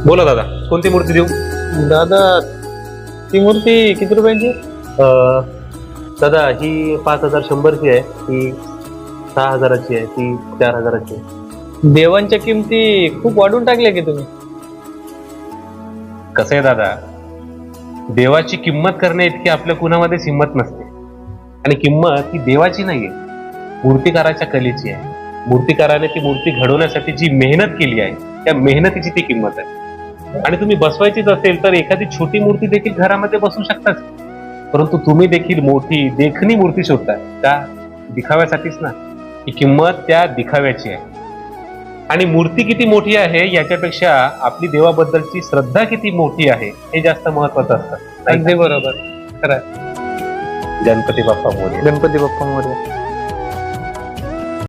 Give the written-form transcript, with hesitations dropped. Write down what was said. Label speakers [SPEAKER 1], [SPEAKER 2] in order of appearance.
[SPEAKER 1] बोला दादा, कोणती मूर्ती देऊ?
[SPEAKER 2] दादा ती मूर्ती किती रुपयांची?
[SPEAKER 1] दादा ही 5100ची आहे, ही 6000ची आहे, ती 4000ची आहे.
[SPEAKER 2] देवांच्या किमती खूप वाढून टाकल्या की तुम्ही.
[SPEAKER 1] कसं आहे दादा, देवाची किंमत करण्या इतकी आपल्या कुणामध्ये हिंमत नसते. आणि किंमत ही देवाची नाहीये, मूर्तिकाराच्या कलेची आहे. मूर्तिकाराने ती मूर्ती घडवण्यासाठी जी मेहनत केली आहे, त्या मेहनतीची ती किंमत आहे. आणि तुम्ही बसवायचीच असेल तर एखादी छोटी मूर्ती देखील घरामध्ये बसवू शकताच, परंतु तुम्ही देखील मोठी देखणी मूर्ती शोधताय त्या दिखाव्यासाठीच ना. ही किंमत त्या दिखाव्याची आहे. आणि मूर्ती किती मोठी आहे याच्यापेक्षा आपली देवाबद्दलची श्रद्धा किती मोठी आहे हे जास्त महत्वाचं असतं.
[SPEAKER 2] अगदी बरोबर. खरं.
[SPEAKER 1] गणपती बाप्पा मोरया.
[SPEAKER 2] गणपती बाप्पा मोरया.